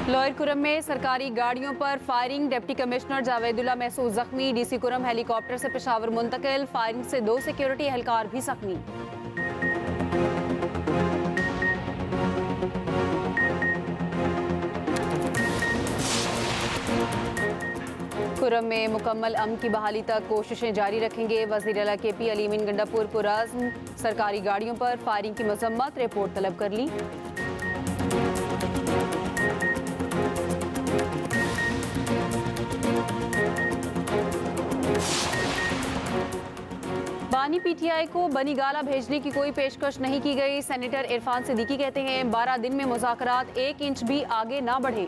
Lower Kurram में सरकारी गाड़ियों पर फायरिंग, डिप्टी कमिश्नर जावेदुल्ला महसूस जख्मी, डीसी कुरम हेलीकॉप्टर से पेशावर मुंतकिल, फायरिंग से 2 सिक्योरिटी एहलकार भी जख्मी। कुरम में मुकम्मल अमन की बहाली तक कोशिशें जारी रखेंगे। वज़ीर आला KP अलीमीन गंडापुर पुरज़्म, सरकारी गाड़ियों पर फायरिंग की मजम्मत, रिपोर्ट तलब कर ली। बानी PTI को बनी गाला भेजने की कोई पेशकश नहीं की गई। सेनेटर इरफान सिद्दीकी कहते हैं 12 दिन में मुज़ाकरात 1 इंच भी आगे ना बढ़े।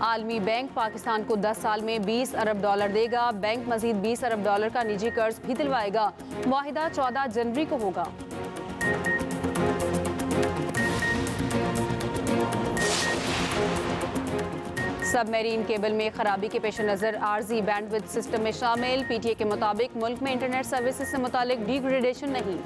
आलमी बैंक पाकिस्तान को 10 साल में $20 अरब देगा। बैंक मजीद $20 अरब का निजी कर्ज भी दिलवाएगा। मुआहिदा 14 जनवरी को होगा। सबमरीन केबल में खराबी के पेश नज़र आर्जी बैंडविड्थ सिस्टम में शामिल। PTA के मुताबिक मुल्क में इंटरनेट सर्विसेज से मुतालिक डिग्रेडेशन नहीं।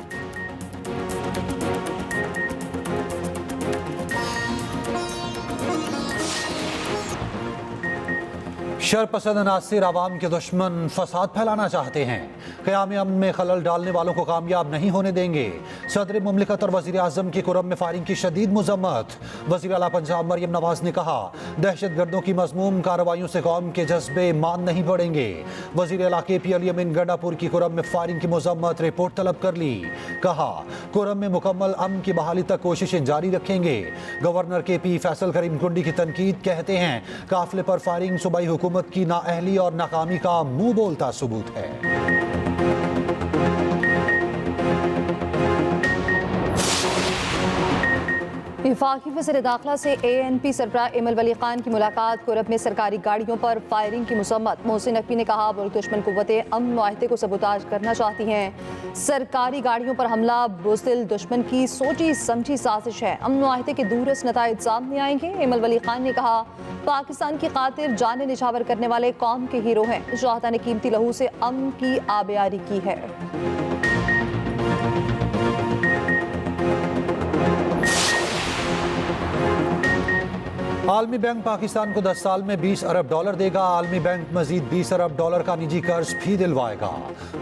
शरपसंद अनासिर आवाम के दुश्मन फसाद फैलाना चाहते हैं, क़याम अमन में खलल डालने वालों को कामयाब नहीं होने देंगे। सदर मुमलिकत और वज़ीर आज़म की कुरम में फायरिंग की शदीद मज़म्मत। वज़ीर आला पंजाब मरियम नवाज ने कहा दहशत गर्दों की मज़मूम कार्रवाइयों से कौम के जज्बे मान नहीं पड़ेंगे। वज़ीर आला KP अलीमीन गंडापुर की कुरम में फायरिंग की मज़म्मत, रिपोर्ट तलब कर ली। कहा कुरम में मुकम्मल अमन की बहाली तक कोशिशें जारी रखेंगे। गवर्नर KP फैसल करीम कुंडी की तनकीद, कहते हैं काफिले पर फायरिंग सूबाई हुकूमत की नाअहली और नाकामी का मुंह बोलता सबूत है। वफाकी वज़ीर दाखिला से ANP सरबराह इमल वली खान की मुलाकात। कुरब में सरकारी गाड़ियों पर फायरिंग की मुसम्मत। मोहसिन नकवी ने कहा मुल्क दुश्मन कुव्वतें अमन मुआहिदे को सबूताज करना चाहती हैं। सरकारी गाड़ियों पर हमला बुज़दिल दुश्मन की सोची समझी साजिश है। अमन मुआहिदे के दूरस नताइज सामने आएंगे। इमल वली खान ने कहा पाकिस्तान की खातिर जाने निछावर करने वाले कौम के हीरो हैं। शहादा ने कीमती लहू से अमन की आबियारी की है। आलमी बैंक पाकिस्तान को 10 साल में $20 अरब देगा। आलमी बैंक मजीद $20 अरब का निजी कर्ज भी दिलवाएगा।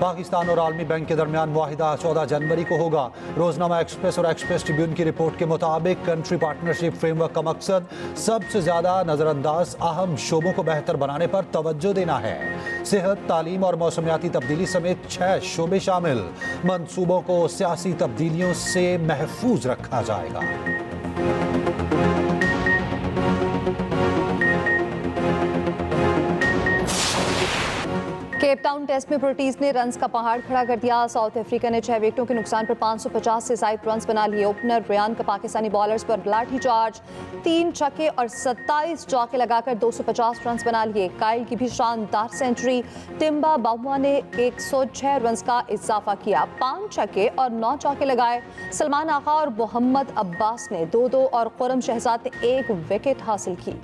पाकिस्तान और आलमी बैंक के दरमियान मुआहिदा 14 जनवरी को होगा। रोजनामा एक्सप्रेस और एक्सप्रेस ट्रिब्यून की रिपोर्ट के मुताबिक कंट्री पार्टनरशिप फ्रेमवर्क का मकसद सबसे ज्यादा नजरअंदाज अहम शोबों को बेहतर बनाने पर तवज्जो देना है। सेहत, तालीम और मौसमियाती तब्दीली समेत 6 शोबे शामिल। मंसूबों को सियासी तब्दीलियों से महफूज रखा जाएगा। केप टाउन टेस्ट में प्रोटीज ने रन्स का पहाड़ खड़ा कर दिया। साउथ अफ्रीका ने 6 विकेटों के नुकसान पर 550 से ज्यादा रन्स बना लिए। ओपनर रियान का पाकिस्तानी बॉलर्स पर लाठी चार्ज, 3 छक्के और 27 चौके लगाकर 250 रन्स बना लिए। काइल की भी शानदार सेंचुरी। टिम्बा बाउआ ने 106 रन्स का इजाफा किया, 5 छक्के और 9 चौके लगाए। सलमान आगा और मोहम्मद अब्बास ने 2-2 और खुरम शहजाद ने 1 विकेट हासिल की।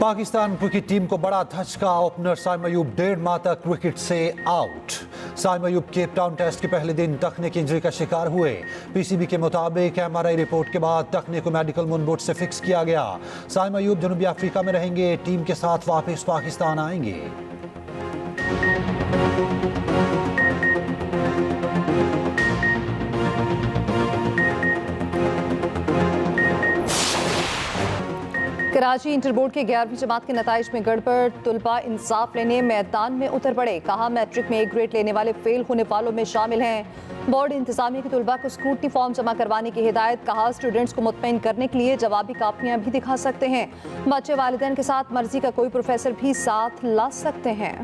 पाकिस्तान क्रिकेट टीम को बड़ा धचका। ओपनर साइम अयूब 1.5 माह तक क्रिकेट से out. Saim Ayub Cape Town test के पहले दिन टखने की इंजरी का शिकार हुए। PCB के मुताबिक MRI रिपोर्ट के बाद टखने को मेडिकल मुनबुट से फिक्स किया गया। साइम अयूब जनूबी अफ्रीका में रहेंगे। टीम के साथ वापस पाकिस्तान आएंगे। कराची इंटर बोर्ड के 11वीं जमात के नताइज में गड़बड़। तुलबा इंसाफ लेने मैदान में उतर पड़े। कहा मैट्रिक में A ग्रेड लेने वाले फेल होने वालों में शामिल हैं। बोर्ड इंतजामिया के तुलबा को स्क्रूटनी फॉर्म जमा करवाने की हिदायत। कहा स्टूडेंट्स को मुतमईन करने के लिए जवाबी कापियां भी दिखा सकते हैं। बच्चे वालिदैन के साथ मर्जी का कोई प्रोफेसर भी साथ ला सकते हैं।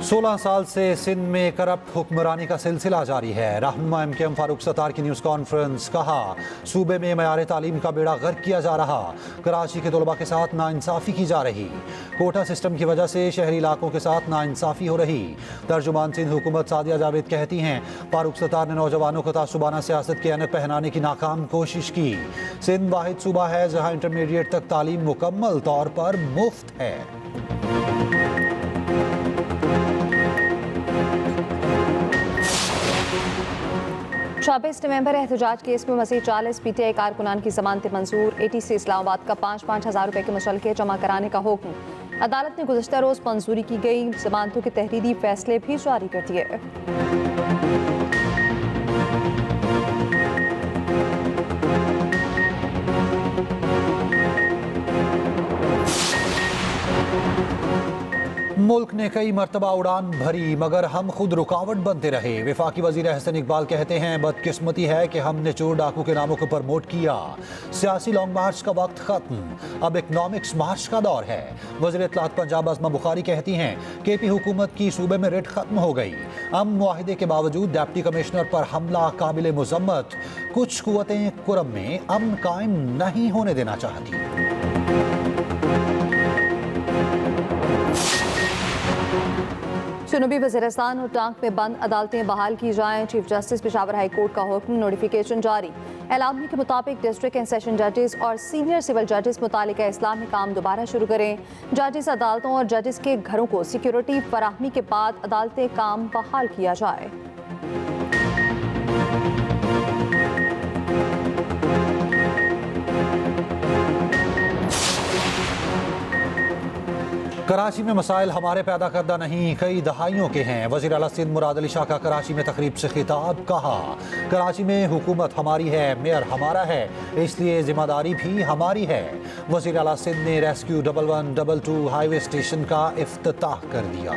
16 साल से सिंध में करप्ट हुक्मरानी का सिलसिला जारी है। रहनुमा MKM फारूक सत्तार की न्यूज़ कॉन्फ्रेंस, कहा सूबे में मयार तालीम का बेड़ा गर्क किया जा रहा, कराची के तलबा के साथ नाइंसाफ़ी की जा रही, कोटा सिस्टम की वजह से शहरी इलाकों के साथ नाइंसाफ़ी हो रही। तर्जुमान सिंध हुकूमत सादिया जावेद कहती हैं फारूक सत्तार ने नौजवानों को तासुबाना सियासत के अनक पहनाने की नाकाम कोशिश की। सिंध वाहिद सूबा है जहाँ इंटरमीडिएट तक तालीम मुकम्मल तौर पर मुफ्त है। 26 नवंबर एहतजाज केस में मज़ीद 40 PTI कारकुनान की जमानतें मंजूर। ATC इस्लामाबाद का 5-5 हज़ार रुपए के मुचलके जमा कराने का हुक्म। अदालत ने गुज़श्ता रोज़ मंजूरी की गई जमानतों के तहरीरी फैसले भी जारी कर दिए। मुल्क ने कई मरतबा उड़ान भरी मगर हम खुद रुकावट बनते रहे। वफाकी वजीर अहसन इकबाल कहते हैं बदकिस्मती है कि हमने चोर डाकू के नामों को प्रमोट किया। सियासी लॉन्ग मार्च का वक्त खत्म, अब इकनॉमिक्स मार्च का दौर है। वज़ीर इत्तलात पंजाब अज़मा बुखारी कहती हैं KP हुकूमत की सूबे में रेड खत्म हो गई। अमन मुआहिदे के बावजूद डिप्टी कमिश्नर पर हमला काबिल मुज़म्मत। कुछ कुव्वतें कुरम में अमन कायम नहीं होने देना चाहती। जनूबी वज़ीरिस्तान और टांग में बंद अदालतें बहाल की जाएं। Chief justice Peshawar high court का हुक्म, नोटिफिकेशन जारी। एलामी के मुताबिक डिस्ट्रिक्ट एंड सेशन जजेस और सीनियर सिविल जजेस मुतालिका इस्लाम में काम दोबारा शुरू करें। जजेस अदालतों और जजेस के घरों को सिक्योरिटी फराहमी के बाद अदालतें काम बहाल किया जाए। कराची में मसाइल हमारे पैदा करदा नहीं, कई दहाइयों के हैं। वज़ीर आला सिंध मुराद अली शाह का कराची में तकरीब से खिताब, कहा कराची में हुकूमत हमारी है, मेयर हमारा है, इसलिए जिम्मेदारी भी हमारी है। वज़ीर आला सिंध ने रेस्क्यू 1112 हाईवे स्टेशन का इफ्तिताह कर दिया।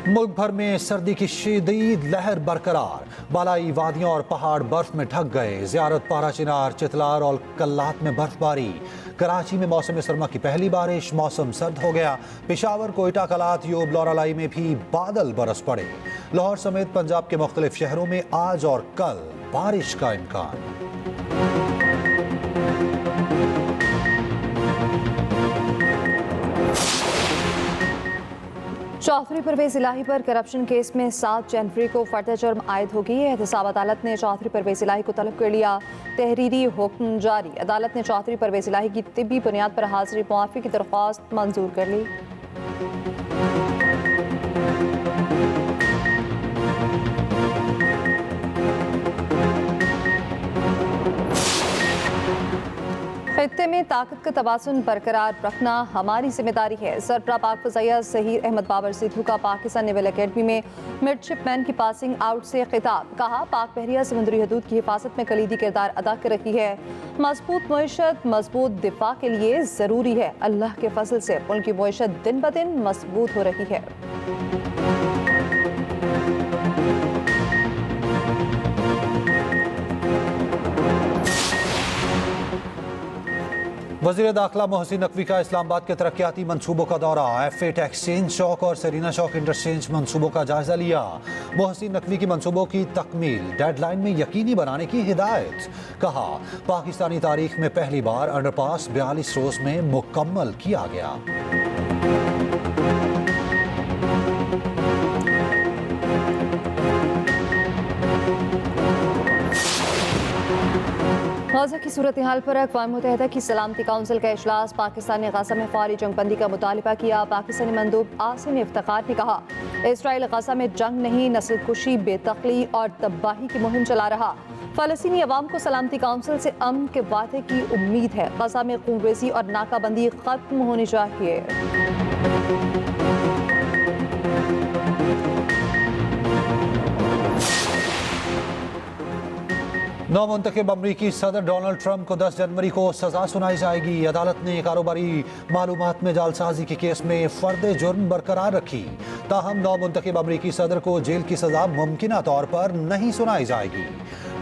मुल्क भर में सर्दी की शदीद लहर बरकरार, बालाई वादियों और पहाड़ बर्फ में ढक गए। ज़ियारत, पारा चिनार, चितलार और कल्लात में बर्फबारी। कराची में मौसम सरमा की पहली बारिश, मौसम सर्द हो गया। पेशावर, कोयटा, कलात, यूब, लौरालाई में भी बादल बरस पड़े। लाहौर समेत पंजाब के मुख्तलिफ शहरों में आज और कल बारिश का इम्कान। चौधरी परवेज इलाही पर करप्शन केस में 7 जनवरी को फर्द जुर्म आयद होगी। एहतसाब अदालत ने चौधरी परवेज इलाही को तलब कर लिया। तहरीरी हुक्म जारी। अदालत ने चौधरी परवेज इलाही की तिब्बी बुनियाद पर हाजिरी मुआफ़ी की दरख्वास्त मंजूर कर ली। खित्ते में ताकत का तवाज़ुन बरकरार रखना हमारी जिम्मेदारी है। सरबराह पाक फ़ज़ाइया ज़हीर अहमद बाबर सिद्धू का पाकिस्तान नेवल अकेडमी में मिडशिपमैन की पासिंग आउट से खिताब, कहा पाक बहरिया समुद्री हदूद की हिफाजत में कलीदी किरदार अदा कर रही है। मजबूत मईशत मजबूत दिफा के लिए ज़रूरी है। अल्लाह के फजल से मुल्क की मईशत दिन ब दिन मजबूत हो रही है। वज़ीर दाखिला मोहसिन नकवी का इस्लामाबाद के तरक्याती मंसूबों का दौरा। F8 एक्सचेंज चौक और सरीना चौक इंटरचेंज मंसूबों का जायजा लिया। मोहसिन नकवी की मंसूबों की तकमील डेडलाइन में यकीनी बनाने की हिदायत, कहा पाकिस्तानी तारीख में पहली बार अंडरपास 42 रोज में मुकम्मल किया गया। गाज़ा की सूरत हाल पर अक़वाम मुत्तहिदा की सलामती काउंसिल का इजलास। पाकिस्तान ने गाज़ा में फौरी जंगबंदी का मुतालिबा किया। पाकिस्तानी मंदूब आसिम इफ्तिखार ने कहा इसराइल गाज़ा में जंग नहीं, नस्ल कुशी, बेदखली और तबाही की मुहिम चला रहा। फ़लस्तीनी अवाम को सलामती काउंसिल से अमन के वादे की उम्मीद है। गाज़ा में खूनरेज़ी और नाकाबंदी खत्म होनी चाहिए। नौमुंतखब अमरीकी सदर डोनाल्ड ट्रंप को 10 जनवरी को सजा सुनाई जाएगी। अदालत ने कारोबारी मालूमात में जालसाजी के केस में फर्द जुर्म बरकरार रखी। ताहम नौमुंतखब अमरीकी सदर को जेल की सजा मुमकिना तौर पर नहीं सुनाई जाएगी।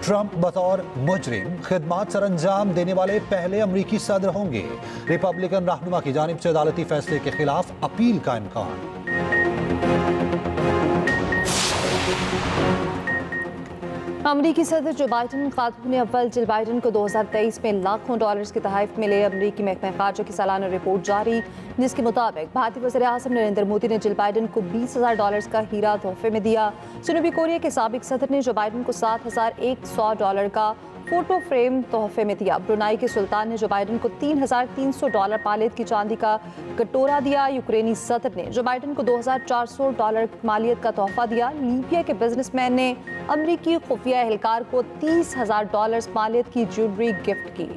ट्रंप बतौर मुजरिम खिदमात सरअंजाम देने वाले पहले अमरीकी सदर होंगे। रिपब्लिकन रहनुमा की जानिब से अदालती फैसले के खिलाफ अपील का इम्कान। अमरीकी सदर जो बाइडन खातून अव्वल जिल बाइडन को 2023 में लाखों डॉलर्स की तहफ़ मिले। अमरीकी महकमा ख़ारजा की सालाना रिपोर्ट जारी, जिसके मुताबिक भारतीय वज़ीर आज़म नरेंद्र मोदी ने जिल बाइडन को $20,000 का हीरा तोहफे में दिया। जनूबी कोरिया के साबिक सदर ने जो बाइडन को $7,100 का फोटो फ्रेम तोहफे में दिया। ब्रुनाई के सुल्तान ने जो बाइडन को $3,300 मालियत की चांदी का कटोरा दिया। यूक्रेनी सदर ने जो बाइडन को $2,400 मालियत का तोहफा दिया। लीबिया के बिजनेसमैन ने अमरीकी खुफिया एहलकार को $30,000 मालियत की ज्वेलरी गिफ्ट की।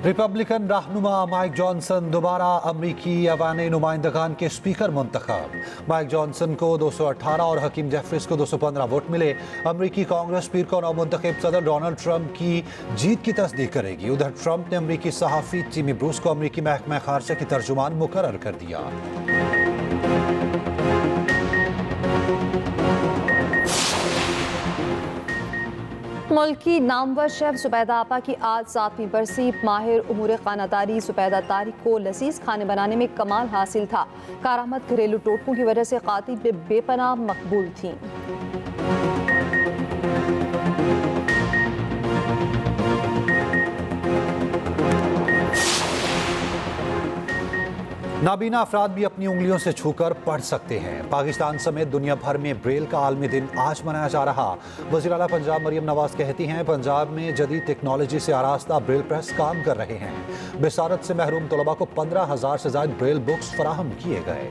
रिपब्लिकन रहनुमा माइक जॉनसन दोबारा अमरीकी ऐवान नुमाइंदगान के स्पीकर मुंतखब। माइक जॉनसन को 218 और हकीम जेफरिस को 215 वोट मिले। अमरीकी कांग्रेस पीर को नौमुंतखब सदर डोनाल्ड ट्रंप की जीत की तस्दीक करेगी। उधर ट्रंप ने अमरीकी सहाफ़ी टिमी ब्रूस को अमरीकी महकमा ख़ारजा की तर्जुमान मुकर्रर कर दिया। मुल्क की नामवर शेफ जुबैदा आपा की आज 7वीं बरसी। माहिर उमूर खानादारी जुबैदा तारिक को लजीज खाने बनाने में कमाल हासिल था। कारामद घरेलू टोटकों की वजह से खातिब में बेपनाह मकबूल थीं। नाबीना अफराद भी अपनी उंगलियों से छूकर पढ़ सकते हैं। पाकिस्तान समेत दुनिया भर में ब्रेल का आलमी दिन आज मनाया जा रहा। वज़ीर आला पंजाब मरियम नवाज कहती हैं, पंजाब में जदीद टेक्नोलॉजी से आरास्ता ब्रेल प्रेस काम कर रहे हैं। बिसारत से महरूम तलबा को 15,000 से ज़ायद ब्रेल बुक्स फराहम किए गए।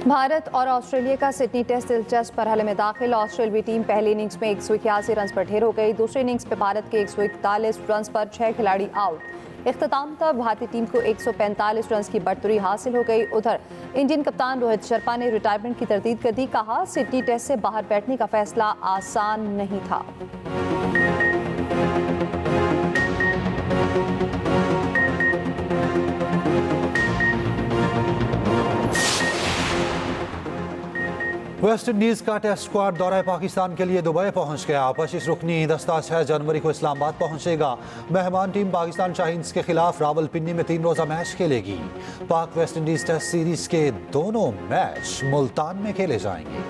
भारत और ऑस्ट्रेलिया का सिडनी टेस्ट दिलचस्प मरहले में दाखिल। ऑस्ट्रेलियाई टीम पहली इनिंग्स में 181 रन पर ढेर हो गई। दूसरी इनिंग्स में भारत के 141 रन पर 6 खिलाड़ी आउट। इख्तिताम तक भारतीय टीम को 145 रन की बढ़तरी हासिल हो गई। उधर इंडियन कप्तान रोहित शर्मा ने रिटायरमेंट की तरदीद कर दी। कहा, सिडनी टेस्ट से बाहर बैठने का फैसला आसान नहीं था। वेस्ट इंडीज का टेस्ट स्क्वाड दौरा पाकिस्तान के लिए दुबई पहुंच गया। 25 रुकनी दस्ता 6 जनवरी को इस्लामाबाद पहुंचेगा। मेहमान टीम पाकिस्तान शाहीन्स के खिलाफ रावलपिंडी में 3 रोजा मैच खेलेगी। पाक वेस्ट इंडीज टेस्ट सीरीज के दोनों मैच मुल्तान में खेले जाएंगे।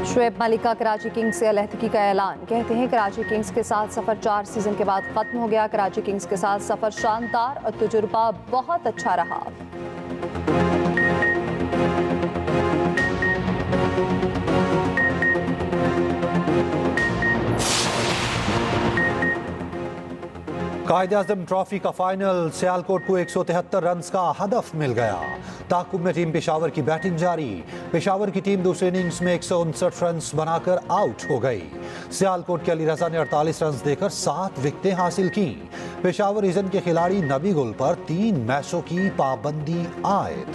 शुएब मलिक का कराची किंग्स से अलहदगी का ऐलान। कहते हैं, कराची किंग्स के साथ सफ़र 4 सीज़न के बाद ख़त्म हो गया। कराची किंग्स के साथ सफ़र शानदार और तजुर्बा बहुत अच्छा रहा। कायद-ए-आज़म ट्रॉफी का फाइनल, सियालकोट को 173 रन का हदफ मिल गया। ताकुब में टीम पेशावर की बैटिंग जारी। पेशावर की टीम दूसरी इनिंग्स में 159 रन बनाकर आउट हो गई। सियालकोट के अली रजा ने 48 रन देकर 7 विकेटें हासिल की। पेशावर रीजन के खिलाड़ी नबी गुल पर 3 मैचों की पाबंदी आयद।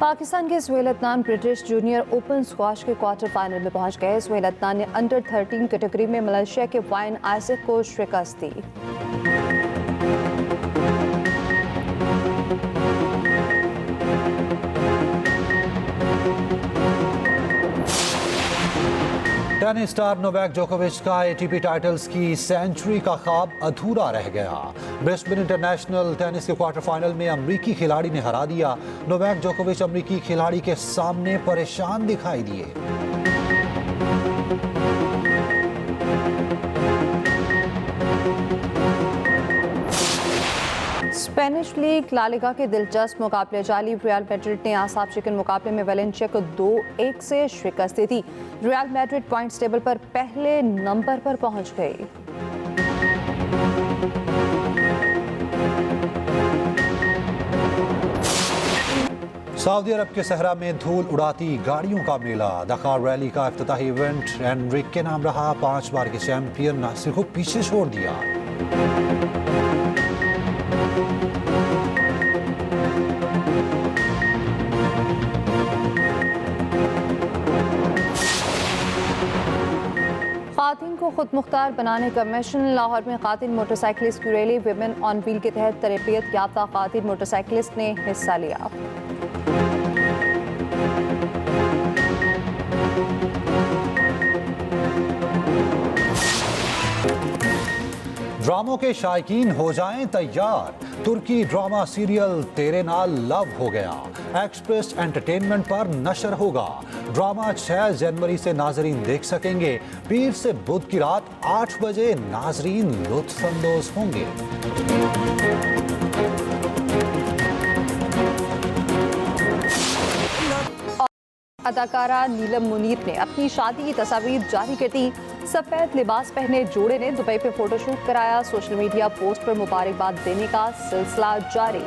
पाकिस्तान के Suhail Adnan British junior open squash के क्वार्टर फाइनल में पहुंच गए। सुहेल अदनान ने अंडर 13 कैटेगरी में मलेशिया के वाइन आइजक को शिकस्त दी। टेनिस स्टार नोवाक जोकोविच का एटीपी टाइटल्स की सेंचुरी का ख्वाब अधूरा रह गया। ब्रिस्बेन इंटरनेशनल टेनिस के क्वार्टर फाइनल में अमरीकी खिलाड़ी ने हरा दिया। नोवाक जोकोविच अमरीकी खिलाड़ी के सामने परेशान दिखाई दिए। स्पेनिश लीग ला लीगा के दिलचस्प मुकाबले जारी। रियल मैड्रिड ने आसाब चिकन मुकाबले में वेलेंसिया को 2-1 से शिकस्त दी थी। रियल मैड्रिड पॉइंट्स टेबल पर पहले नंबर पर पहुंच गई। सऊदी अरब के सहरा में धूल उड़ाती गाड़ियों का मेला। दकार रैली का इफ्तिताही इवेंट एनरिक के नाम रहा। 5 बार के चैंपियन नासिर को पीछे छोड़ दिया। खातिन को खुद मुख्तार बनाने का मिशन। लाहौर में खातिन मोटरसाइकिलिस्ट की रैली विमेन ऑन व्हील के तहत तरबियत याफ्ता खातिन मोटरसाइकिलिस्ट ने हिस्सा लिया। ड्रामों के शायकीन हो जाएं तैयार। तुर्की ड्रामा सीरियल तेरे नाल लव हो गया एक्सप्रेस एंटरटेनमेंट पर नशर होगा। ड्रामा 6 जनवरी से नाजरीन देख सकेंगे। पीर से बुध की रात 8 बजे नाजरीन लुत्फ अंदोज होंगे। अदाकारा नीलम मुनीर ने अपनी शादी की तस्वीर जारी कर दी। सफेद लिबास पहने जोड़े ने दुबई पे फोटोशूट कराया। सोशल मीडिया पोस्ट पर मुबारकबाद देने का सिलसिला जारी।